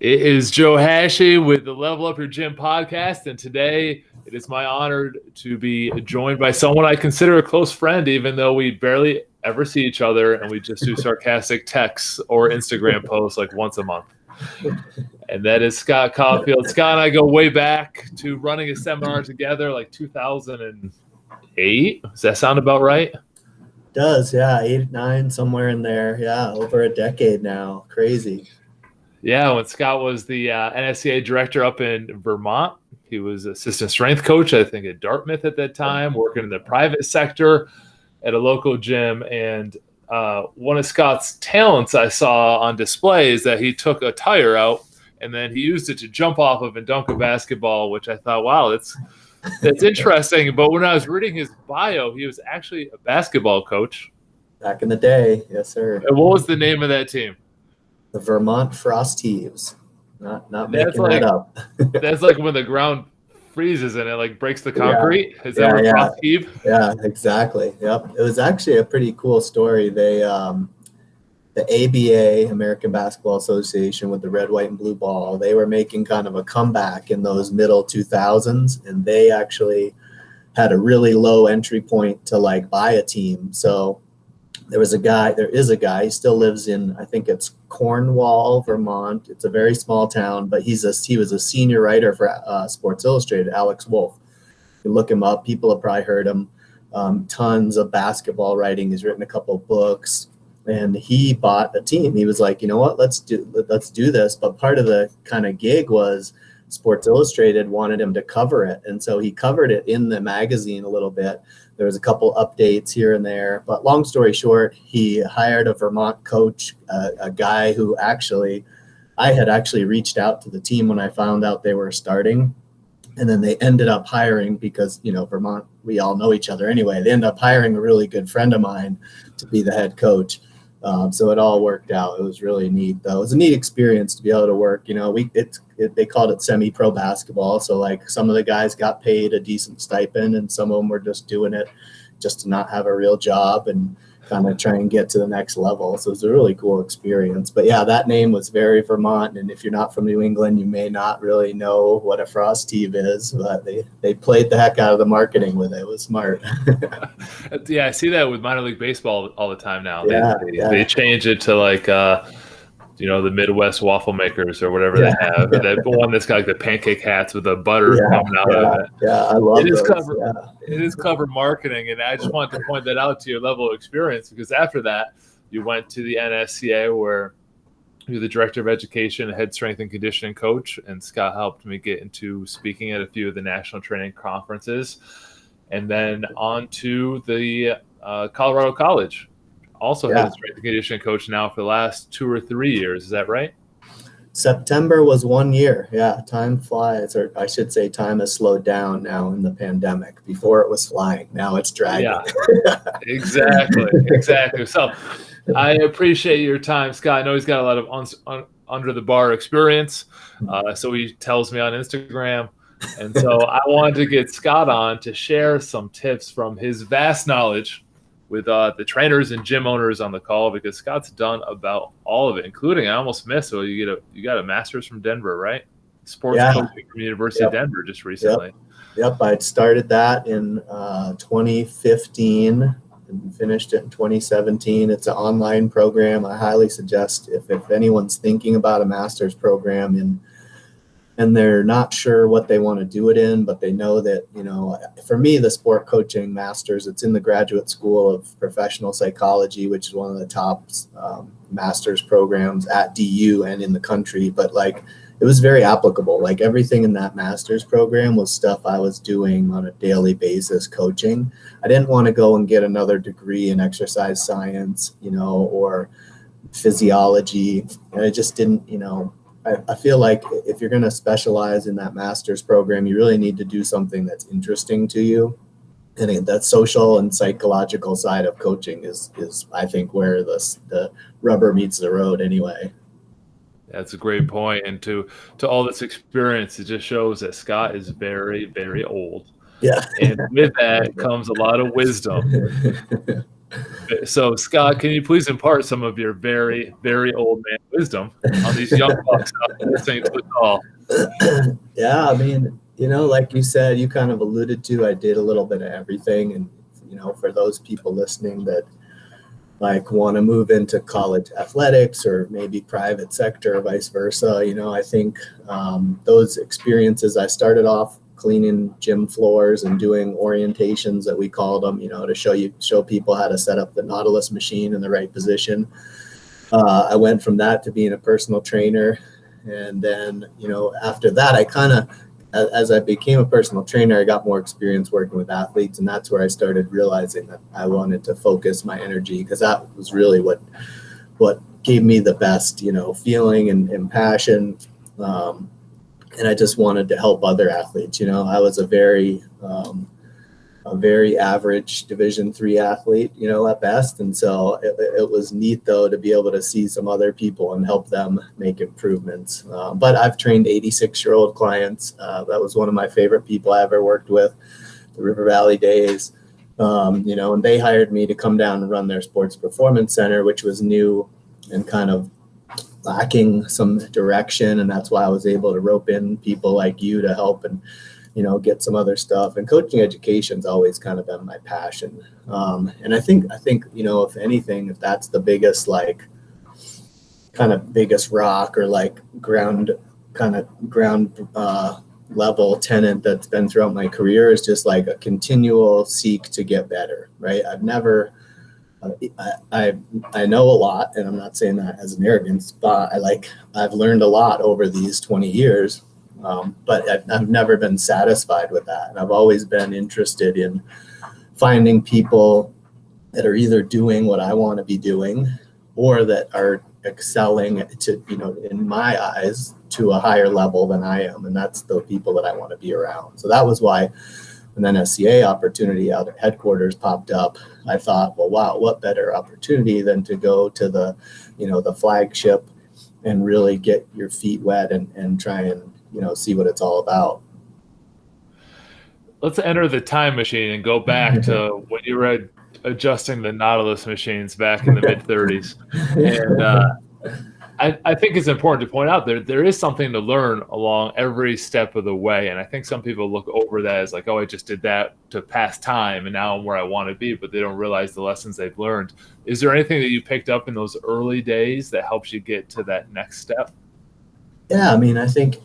It is Joe Hashi with the Level Up Your Gym podcast, and today it is my honor to be joined by someone I consider a close friend, even though we barely ever see each other and we just do sarcastic texts or Instagram posts like once a month. And that is Scott Caulfield. Scott and I go way back to running a seminar together like 2008. Does that sound about right? Does, yeah, 8, 9, somewhere in there. Yeah, over a decade now. Crazy. Yeah, when Scott was the NSCA director up in Vermont, he was assistant strength coach, I think, at Dartmouth at that time, working in the private sector at a local gym. And one of Scott's talents I saw on display is that he took a tire out and then he used it to jump off of and dunk a basketball, which I thought, wow, that's interesting. But when I was reading his bio, he was actually a basketball coach. Back in the day, yes, sir. And what was the name of that team? The Vermont Frosties. Not making that up. That's like when the ground freezes and it like breaks the concrete. Yeah. Is that what Frost heave? Yeah, exactly. Yep. It was actually a pretty cool story. They the ABA, American Basketball Association, with the red, white, and blue ball, they were making kind of a comeback in those middle 2000s, and they actually had a really low entry point to like buy a team. So there is a guy, he still lives in, I think it's Cornwall, Vermont. It's a very small town, but he was a senior writer for Sports Illustrated, Alex Wolf. You look him up, people have probably heard him. Tons of basketball writing. He's written a couple of books, and he bought a team. He was like, you know what, let's do this. But part of the kind of gig was Sports Illustrated wanted him to cover it, and so he covered it in the magazine a little bit. There was a couple updates here and there, but long story short, he hired a Vermont coach, a guy who I had actually reached out to the team when I found out they were starting, and then they ended up hiring, because Vermont, we all know each other anyway. They ended up hiring a really good friend of mine to be the head coach. So it all worked out. It was really neat, though. It was a neat experience to be able to work. They called it semi-pro basketball. So like some of the guys got paid a decent stipend, and some of them were just doing it just to not have a real job and kind of try and get to the next level. So it was a really cool experience. But yeah, that name was very Vermont. And if you're not from New England, you may not really know what a Frosty is, but they played the heck out of the marketing with it. It was smart. Yeah, I see that with minor league baseball all the time now. Yeah, they change it to like, the Midwest waffle makers or whatever they have. That one that's got like the pancake hats with the butter coming out of it. Yeah, I love it. It is clever marketing, and I just wanted to point that out to your level of experience, because after that, you went to the NSCA where you're the director of education, head strength and conditioning coach, and Scott helped me get into speaking at a few of the national training conferences, and then on to the Colorado College. Also head strength and conditioning coach now for the last 2 or 3 years. Is that right? September was 1 year. Yeah, time flies, or I should say time has slowed down now in the pandemic. Before it was flying. Now it's dragging. Yeah, exactly. So I appreciate your time, Scott. I know he's got a lot of under the bar experience, so he tells me on Instagram. And so I wanted to get Scott on to share some tips from his vast knowledge with the trainers and gym owners on the call, because Scott's done about all of it, including, I almost missed, so you got a master's from Denver, right? Sports coaching from the University of Denver just recently. Yep, I started that in 2015 and finished it in 2017. It's an online program. I highly suggest if anyone's thinking about a master's program and they're not sure what they want to do it in, but they know that, for me, the sport coaching master's, it's in the Graduate School of Professional Psychology, which is one of the top master's programs at DU and in the country. But it was very applicable. Like everything in that master's program was stuff I was doing on a daily basis coaching. I didn't want to go and get another degree in exercise science, or physiology. And I just didn't, I feel like if you're going to specialize in that master's program, you really need to do something that's interesting to you. And that social and psychological side of coaching is I think, where the rubber meets the road anyway. That's a great point. And to all this experience, it just shows that Scott is very, very old. Yeah. And with that comes a lot of wisdom. So, Scott, can you please impart some of your very, very old man wisdom on these young bucks out there listening to the call? Yeah, I mean, like you said, you kind of alluded to, I did a little bit of everything. And, for those people listening that like want to move into college athletics or maybe private sector or vice versa, I think those experiences, I started off cleaning gym floors and doing orientations that we called them, to show people how to set up the Nautilus machine in the right position. I went from that to being a personal trainer. And then, after that, as I became a personal trainer, I got more experience working with athletes. And that's where I started realizing that I wanted to focus my energy, because that was really what gave me the best, feeling and passion. And I just wanted to help other athletes. I was a very average Division III athlete, at best. And so it was neat, though, to be able to see some other people and help them make improvements. But I've trained 86-year-old clients. That was one of my favorite people I ever worked with, the River Valley days. And they hired me to come down and run their sports performance center, which was new and kind of lacking some direction. And that's why I was able to rope in people like you to help and get some other stuff. And coaching education's always kind of been my passion. And I think, if anything, if that's the biggest, biggest rock or ground level tenet that's been throughout my career, is just like a continual seek to get better, right? I've never, I know a lot, and I'm not saying that as an arrogance, but I've learned a lot over these 20 years. But I've never been satisfied with that. And I've always been interested in finding people that are either doing what I want to be doing, or that are excelling to, in my eyes, to a higher level than I am. And that's the people that I want to be around. So that was why when an SCA opportunity out at headquarters popped up, I thought, well, wow, what better opportunity than to go to the, the flagship and really get your feet wet and try and, see what it's all about. Let's enter the time machine and go back to when you were adjusting the Nautilus machines back in the mid-30s. And I think it's important to point out there is something to learn along every step of the way. And I think some people look over that as like, oh, I just did that to pass time and now I'm where I want to be, but they don't realize the lessons they've learned. Is there anything that you picked up in those early days that helps you get to that next step? Yeah, I mean, I think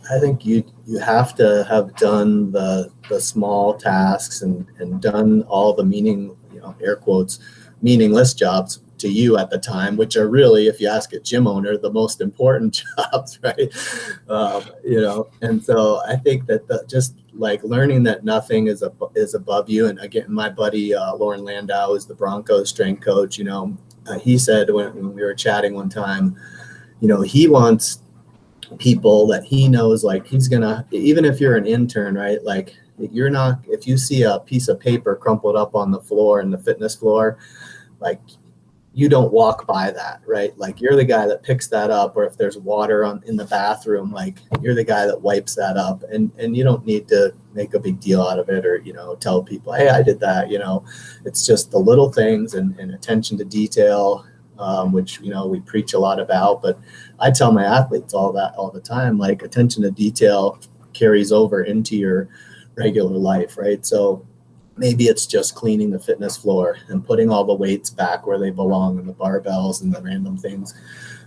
you have to have done the small tasks and done all the air quotes, meaningless jobs to you at the time, which are really, if you ask a gym owner, the most important jobs, right? And so I think that just like learning that nothing is above you. And again, my buddy Lauren Landau is the Broncos strength coach. He said when we were chatting one time, he wants people that he knows, like he's gonna, even if you're an intern, right? Like you're not, if you see a piece of paper crumpled up on the floor in the fitness floor, like you don't walk by that, right? Like you're the guy that picks that up, or if there's water in the bathroom, like you're the guy that wipes that up, and you don't need to make a big deal out of it or, tell people, hey, I did that, it's just the little things and attention to detail, which, we preach a lot about. But I tell my athletes all the time, like attention to detail carries over into your regular life, right? So maybe it's just cleaning the fitness floor and putting all the weights back where they belong and the barbells and the random things.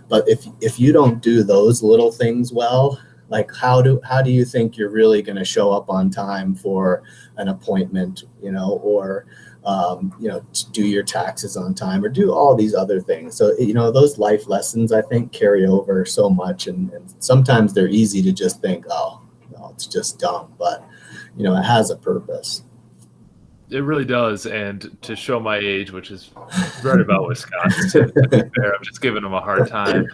But if you don't do those little things well, like how do you think you're really going to show up on time for an appointment, or to do your taxes on time or do all these other things? So, those life lessons, I think, carry over so much. And sometimes they're easy to just think, oh, no, it's just dumb. But, it has a purpose. It really does. And to show my age, which is right about with Scott, to be fair, I'm just giving him a hard time.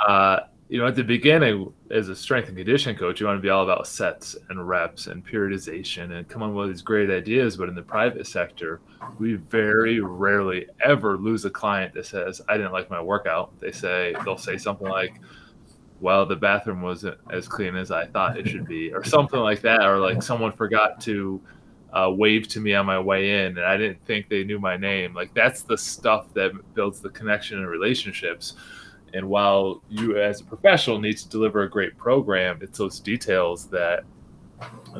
At the beginning, as a strength and conditioning coach, you want to be all about sets and reps and periodization and come up with these great ideas. But in the private sector, we very rarely ever lose a client that says, I didn't like my workout. They'll say something like, well, the bathroom wasn't as clean as I thought it should be, or something like that. Or like someone forgot to waved to me on my way in, and I didn't think they knew my name. Like, that's the stuff that builds the connection and relationships. And while you as a professional need to deliver a great program, it's those details that,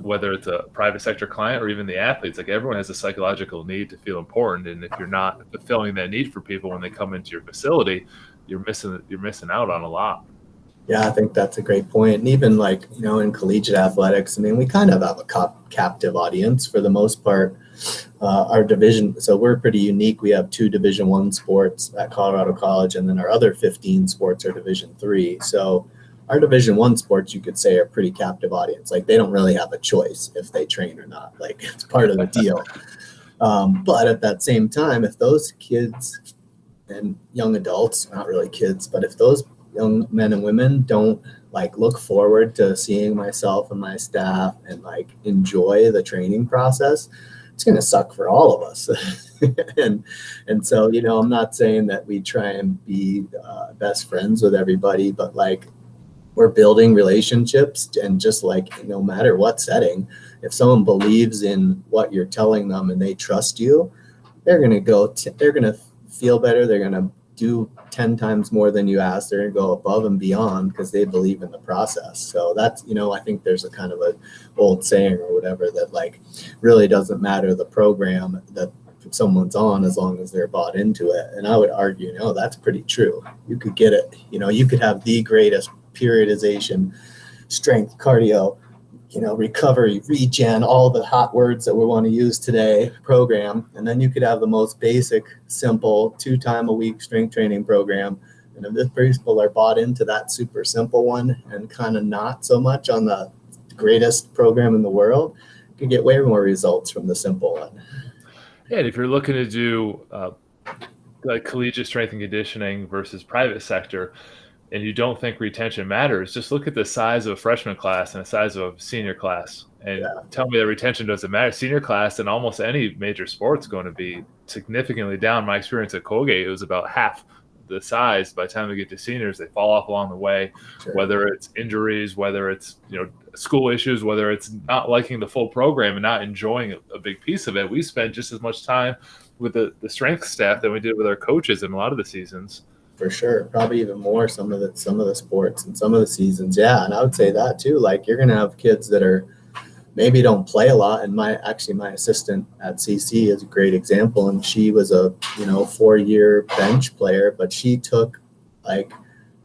whether it's a private sector client or even the athletes, like, everyone has a psychological need to feel important. And if you're not fulfilling that need for people when they come into your facility, you're missing out on a lot. Yeah, I think that's a great point. And even like, in collegiate athletics, I mean, we kind of have a captive audience for the most part. Our division, so we're pretty unique. We have 2 Division I sports at Colorado College, and then our other 15 sports are Division III. So our Division I sports, you could say, are pretty captive audience. Like, they don't really have a choice if they train or not. Like, it's part of the deal. But at that same time, if those kids and young adults, not really kids, but if those young men and women don't like look forward to seeing myself and my staff and like enjoy the training process, it's going to suck for all of us. and so, I'm not saying that we try and be best friends with everybody, but like, we're building relationships. And just like, no matter what setting, if someone believes in what you're telling them and they trust you, they're going to they're going to feel better. They're going to do 10 times more than you ask. They're going to go above and beyond because they believe in the process. So that's, I think there's a kind of an old saying or whatever that like really doesn't matter the program that someone's on as long as they're bought into it. And I would argue, that's pretty true. You could get it, you could have the greatest periodization, strength, cardio, recovery, regen, all the hot words that we want to use today program. And then you could have the most basic, simple 2-time-a-week strength training program. And if the people are bought into that super simple one and kind of not so much on the greatest program in the world, you can get way more results from the simple one. Yeah, and if you're looking to do like collegiate strength and conditioning versus private sector, and you don't think retention matters, just look at the size of a freshman class and the size of a senior class, and tell me that retention doesn't matter. Senior class in almost any major sport is going to be significantly down. My experience at Colgate, it was about half the size. By the time we get to seniors, they fall off along the way, whether it's injuries, whether it's school issues, whether it's not liking the full program and not enjoying a big piece of it. We spent just as much time with the strength staff than we did with our coaches in a lot of the seasons. For sure, probably even more some of the sports and some of the seasons. Yeah, and I would say that too. Like, you're gonna have kids that are maybe don't play a lot. And my assistant at CC is a great example. And she was a 4-year bench player, but she took like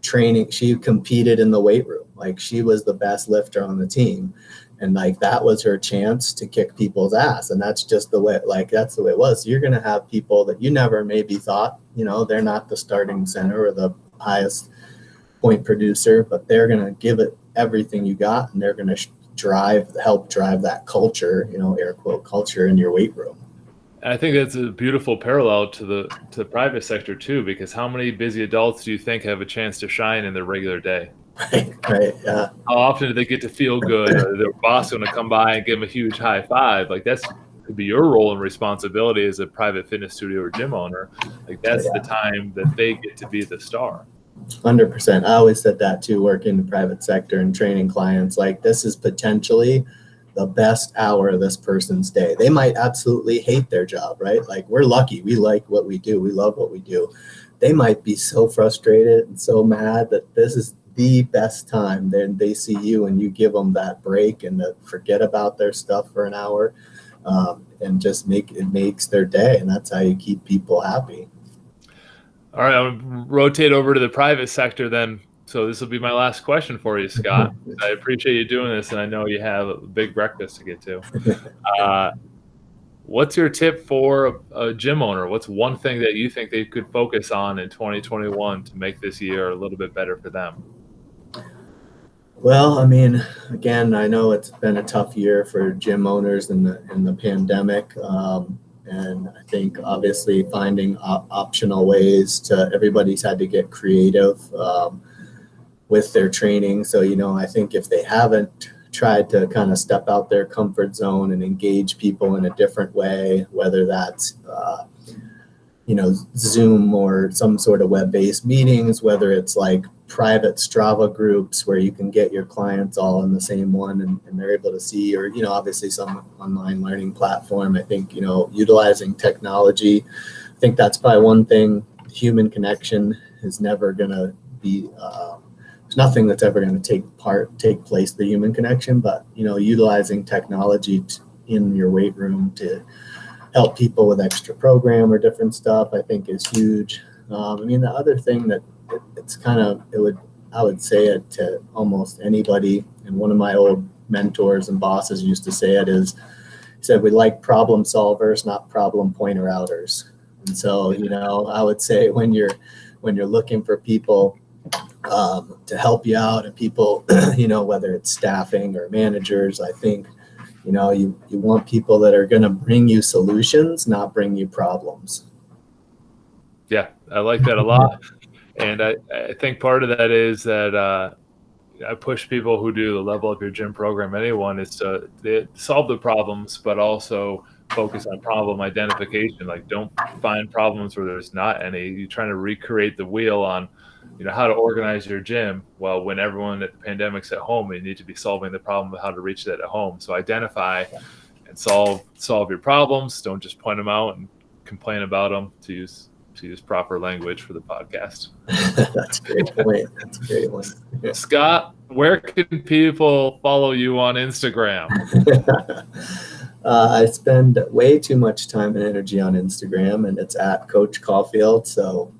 training. She competed in the weight room. Like, she was the best lifter on the team. And like, that was her chance to kick people's ass. And that's just the way, that's the way it was. So you're going to have people that you never maybe thought, they're not the starting center or the highest point producer, but they're going to give it everything you got. And they're going to help drive that culture, air quote culture in your weight room. I think that's a beautiful parallel to the private sector too, because how many busy adults do you think have a chance to shine in their regular day? Right, yeah. How often do they get to feel good? Or their boss going to come by and give them a huge high five? Like, that's could be your role and responsibility as a private fitness studio or gym owner. Like, that's the time that they get to be the star. 100%. I always said that too, working in the private sector and training clients. Like, this is potentially the best hour of this person's day. They might absolutely hate their job, right? Like, we're lucky. We like what we do. We love what we do. They might be so frustrated and so mad that this is the best time. Then they see you and you give them that break and forget about their stuff for an hour, and just makes their day. And that's how you keep people happy. All right, I'll rotate over to the private sector then. So this will be my last question for you, Scott. I appreciate you doing this, and I know you have a big breakfast to get to. What's your tip for a gym owner? What's one thing that you think they could focus on in 2021 to make this year a little bit better for them? Well, I mean, again, I know it's been a tough year for gym owners in the pandemic. And I think obviously finding optional ways everybody's had to get creative with their training. So, I think if they haven't tried to kind of step out their comfort zone and engage people in a different way, whether that's, Zoom or some sort of web-based meetings, whether it's like private Strava groups where you can get your clients all in the same one, and they're able to see, or, obviously some online learning platform. I think, utilizing technology, I think that's probably one thing. Human connection is never going to be, there's nothing that's ever going to take place, the human connection, but, utilizing technology in your weight room to help people with extra program or different stuff, I think is huge. The other thing that I would say it to almost anybody, and one of my old mentors and bosses used to say it, he said, we like problem solvers, not problem pointer outers. And so, I would say when you're looking for people to help you out, and people, whether it's staffing or managers, I think, you want people that are going to bring you solutions, not bring you problems. Yeah, I like that a lot. And I think part of that is that I push people who do the Level Up Your Gym program, anyone, is to solve the problems, but also focus on problem identification. Like, don't find problems where there's not any. You're trying to recreate the wheel on, how to organize your gym. Well, when everyone at the pandemic's at home, you need to be solving the problem of how to reach that at home. So identify and solve your problems. Don't just point them out and complain about them, to use proper language for the podcast. That's a great point. That's a great one. Yeah. Scott, where can people follow you on Instagram? I spend way too much time and energy on Instagram, and it's at Coach Caulfield. So,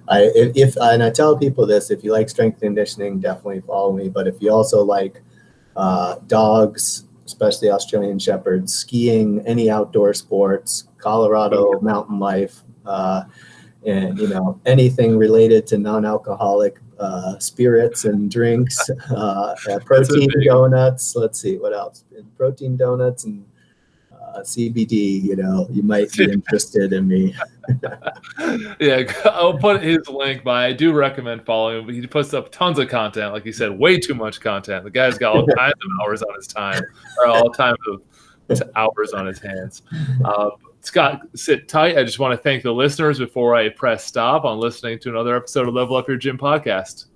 I tell people this: if you like strength conditioning, definitely follow me. But if you also like dogs, especially Australian Shepherds, skiing, any outdoor sports, Colorado mountain life, and anything related to non-alcoholic spirits and drinks, protein donuts. Let's see what else. Protein donuts and CBD. You might be interested in me. Yeah, I'll put his link by. I do recommend following him, but he puts up tons of content. Like you said, way too much content. The guy's got all kinds of hours on his time, or all kinds of hours on his hands. Scott, sit tight. I just want to thank the listeners before I press stop on listening to another episode of Level Up Your Gym podcast.